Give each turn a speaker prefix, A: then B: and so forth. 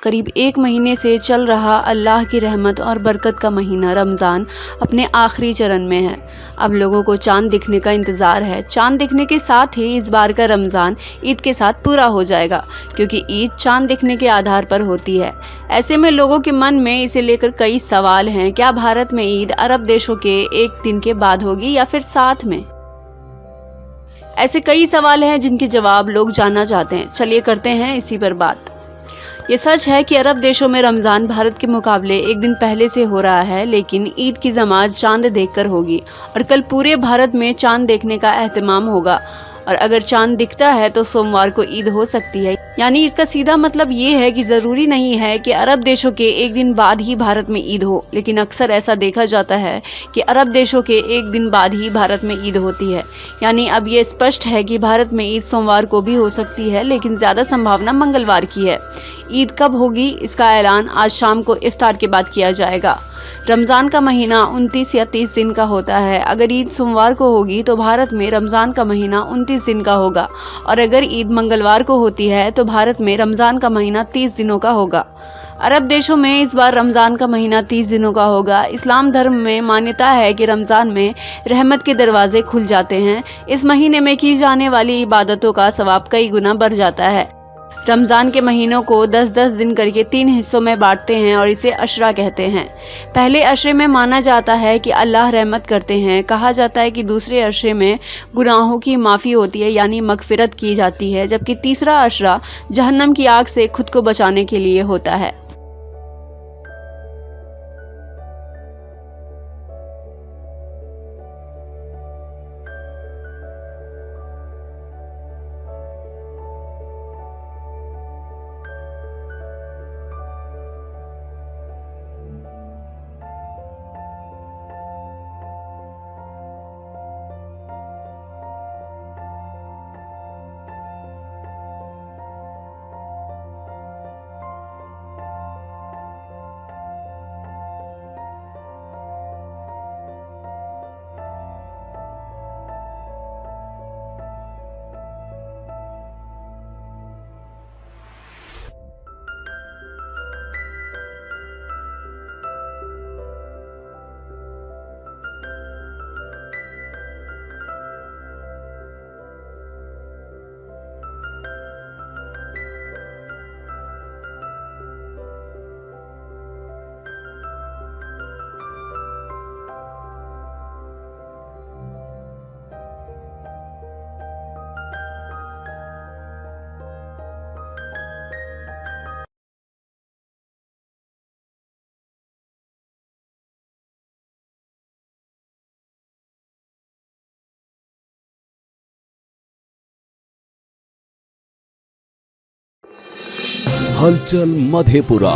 A: करीब 1 महीने से चल रहा अल्लाह की रहमत और बरकत का महीना रमज़ान अपने आखिरी चरण में है। अब लोगों को चाँद दिखने का इंतज़ार है। चाँद दिखने के साथ ही इस बार का रमज़ान ईद के साथ पूरा हो जाएगा, क्योंकि ईद चाँद दिखने के आधार पर होती है। ऐसे में लोगों के मन में इसे लेकर कई सवाल हैं। क्या भारत में ईद अरब देशों के एक दिन के बाद होगी या फिर साथ में? ऐसे कई सवाल हैं जिनके जवाब लोग जानना चाहते हैं। चलिए करते हैं इसी पर बात। ये सच है कि अरब देशों में रमज़ान भारत के मुकाबले एक दिन पहले से हो रहा है, लेकिन ईद की नमाज चांद देखकर होगी और कल पूरे भारत में चांद देखने का एहतमाम होगा। और अगर चांद दिखता है तो सोमवार को ईद हो सकती है। यानी इसका सीधा मतलब ये है कि ज़रूरी नहीं है कि अरब देशों के एक दिन बाद ही भारत में ईद हो, लेकिन अक्सर ऐसा देखा जाता है कि अरब देशों के एक दिन बाद ही भारत में ईद होती है। यानी अब ये स्पष्ट है कि भारत में ईद सोमवार को भी हो सकती है, लेकिन ज़्यादा संभावना मंगलवार की है। ईद कब होगी इसका ऐलान आज शाम को इफ्तार के बाद किया जाएगा। रमज़ान का महीना 29 या 30 दिन का होता है। अगर ईद सोमवार को होगी तो भारत में रमज़ान का महीना 29 दिन का होगा, और अगर ईद मंगलवार को होती है तो भारत में रमज़ान का महीना 30 दिनों का होगा। अरब देशों में इस बार रमज़ान का महीना 30 दिनों का होगा। इस्लाम धर्म में मान्यता है कि रमज़ान में रहमत के दरवाजे खुल जाते हैं। इस महीने में की जाने वाली इबादतों का सवाब कई गुना बढ़ जाता है। रमज़ान के महीनों को 10-10 दिन करके 3 हिस्सों में बांटते हैं और इसे अशरा कहते हैं। पहले अशरे में माना जाता है कि अल्लाह रहमत करते हैं। कहा जाता है कि दूसरे अशरे में गुनाहों की माफ़ी होती है, यानी मगफिरत की जाती है, जबकि तीसरा अशरा जहन्नम की आग से खुद को बचाने के लिए होता है।
B: हलचल मधेपुरा।